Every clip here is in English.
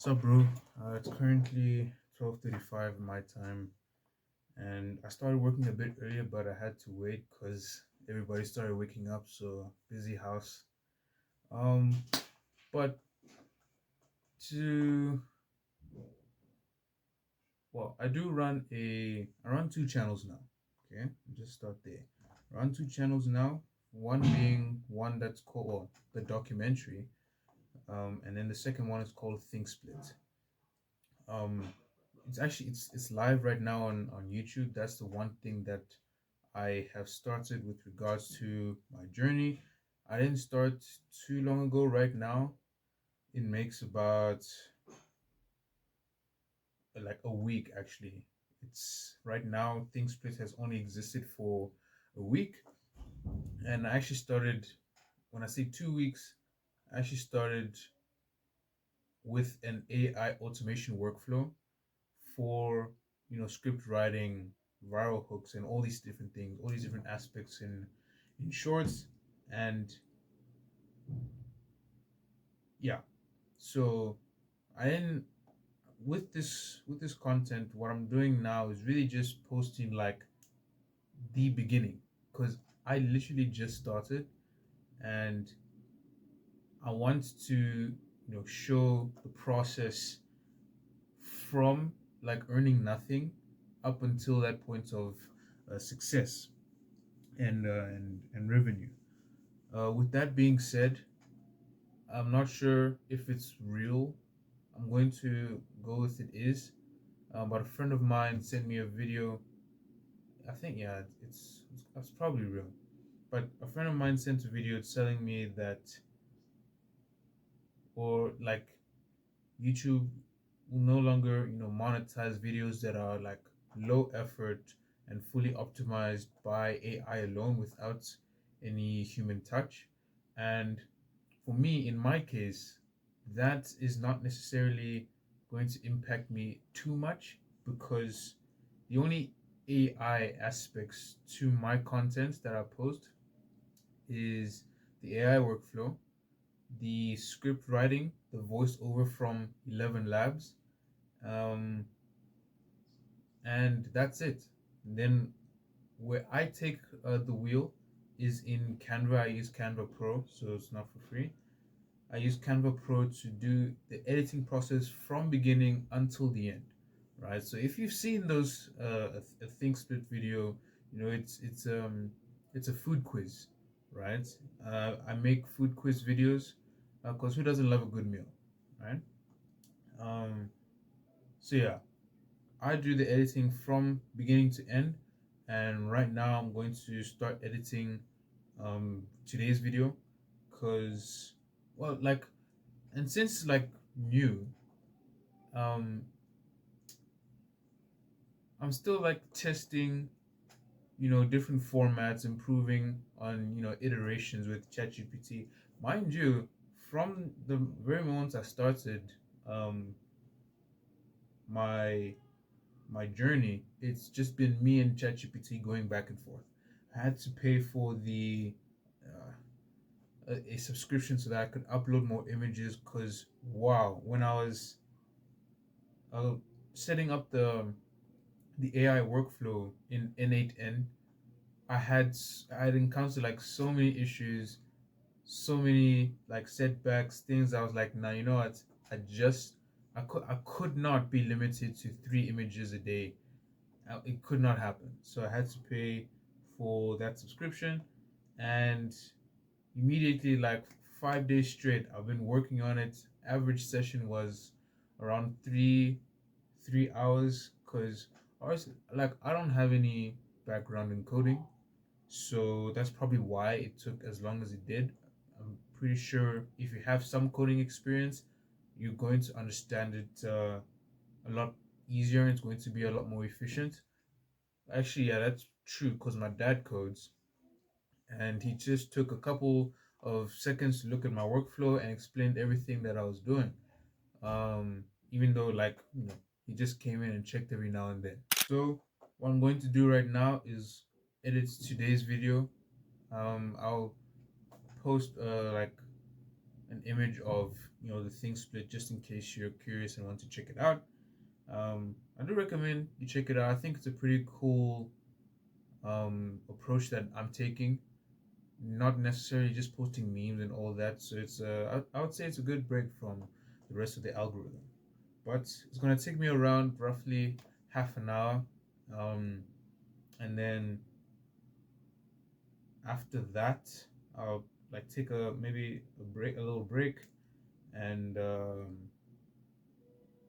What's up, bro? It's currently 12:35 my time, and I started working a bit earlier, but I had to wait because everybody started waking up. So busy house. Um, but to I do run I run two channels now. Okay, just start there. I run two channels now. One being one that's called the documentary, and then the second one is called Think Split. Um, it's live right now on YouTube. That's the one thing that I have started with regards to my journey. I didn't start too long ago. Right now, it makes about like a week actually. It's right now. Think Split has only existed for a week, and I actually started. When I say 2 weeks, I actually started with an AI automation workflow for script writing, viral hooks, and all these different things, all these different aspects in shorts. And yeah, so I didn't with this content. What I'm doing now is really just posting like the beginning, because I literally just started, and I want to show the process from like earning nothing up until that point of success and revenue. With that being said, I'm not sure if it's real. I'm going to go with it is. But a friend of mine sent me a video. I think yeah, it's probably real. But a friend of mine sent a video telling me that, or like, YouTube will no longer monetize videos that are like low effort and fully optimized by AI alone without any human touch. And for me, in my case, that is not necessarily going to impact me too much, because the only AI aspects to my content that I post is the AI workflow, the script writing, the voiceover from 11 Labs, um, and that's it. And then where I take the wheel is in Canva. I use Canva Pro, so it's not for free. I use Canva Pro to do the editing process from beginning until the end, right? So if you've seen those a Think Split video, it's a food quiz, right? I make food quiz videos because who doesn't love a good meal, right? Um, so yeah, I do the editing from beginning to end, and right now I'm going to start editing today's video, because like, and since it's like new, um I'm still like testing different formats, improving on iterations with ChatGPT. Mind you, from the very moment I started um my my journey, it's just been me and ChatGPT going back and forth. I had to pay for the uh, a subscription so that I could upload more images, because wow, when I was uh, setting up the AI workflow in N8N, I had encountered like so many issues, so many like setbacks, things. I was like, nah, you know what? I could not be limited to 3 images a day. It could not happen. So I had to pay for that subscription, and immediately, like 5 days straight, I've been working on it. Average session was around 3 hours, because honestly, like, I don't have any background in coding, so that's probably why it took as long as it did. I'm pretty sure if you have some coding experience, you're going to understand it a lot easier, and it's going to be a lot more efficient. Actually, yeah, that's true, because my dad codes, and he just took a couple of seconds to look at my workflow and explained everything that I was doing. Even though, like, he just came in and checked every now and then. So what I'm going to do right now is edit today's video. I'll post like an image of the thing split just in case you're curious and want to check it out. I do recommend you check it out. I think it's a pretty cool approach that I'm taking. Not necessarily just posting memes and all that. So I would say it's a good break from the rest of the algorithm. But it's gonna take me around roughly half an hour, um, and then after that, I'll like take a maybe a little break, and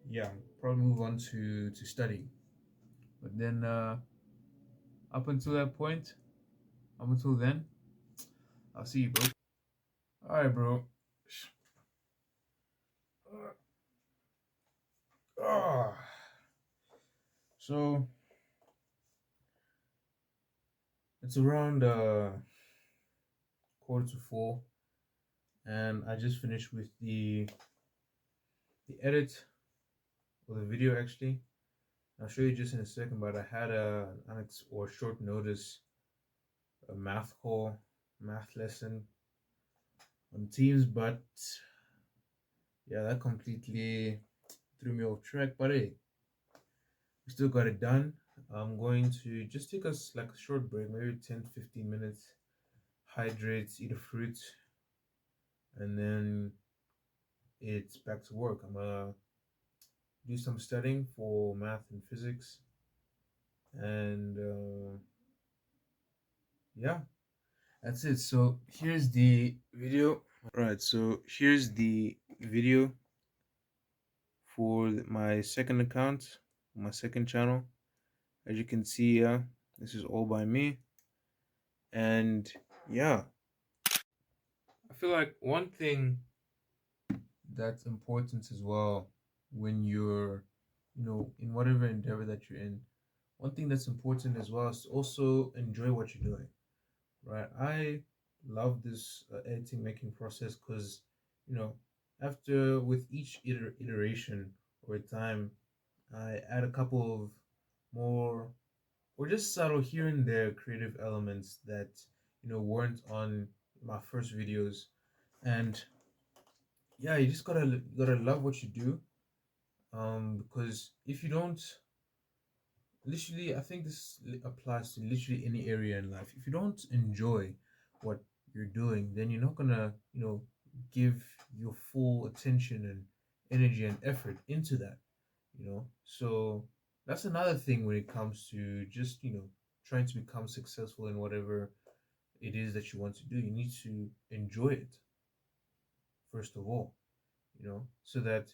yeah, probably move on to studying. But then up until that point, up until then, I'll see you, bro. All right, bro. Ah, so it's around 3:45, and I just finished with the edit of the video actually. I'll show you just in a second, but I had or short notice a math lesson on Teams, but yeah, that completely threw me off track. But hey, we still got it done. I'm going to just take us like a short break, maybe 10 to 15 minutes, hydrate, eat a fruit, and then it's back to work. I'm gonna do some studying for math and physics, and yeah, that's it. So here's the video. Right, so here's the video for my second account, my second channel. As you can see, this is all by me. And yeah, I feel like one thing that's important as well when you're, in whatever endeavor that you're in, one thing that's important as well is to also enjoy what you're doing, right? I love this editing making process because, you know, after with each iteration or time, I add a couple of more or just subtle here and there creative elements that weren't on my first videos. And yeah, you gotta love what you do, because if you don't, literally, I think this applies to literally any area in life. If you don't enjoy what you're doing, then you're not gonna give your full attention and energy and effort into that. So that's another thing when it comes to just trying to become successful in whatever it is that you want to do. You need to enjoy it first of all, so that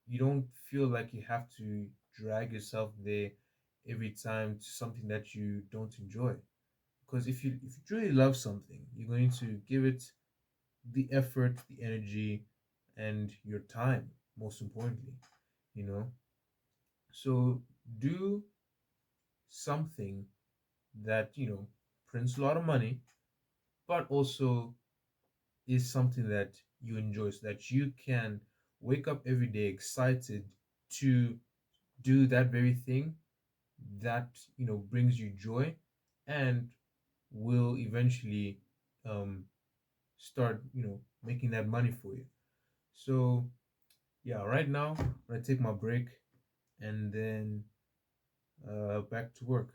you don't feel like you have to drag yourself there every time to something that you don't enjoy. Because if you truly love something, you're going to give it the effort, the energy, and your time, most importantly, you know so do something that prints a lot of money, but also is something that you enjoy, so that you can wake up every day excited to do that very thing that brings you joy and will eventually um start making that money for you. So yeah, right now I'm gonna take my break, and then back to work.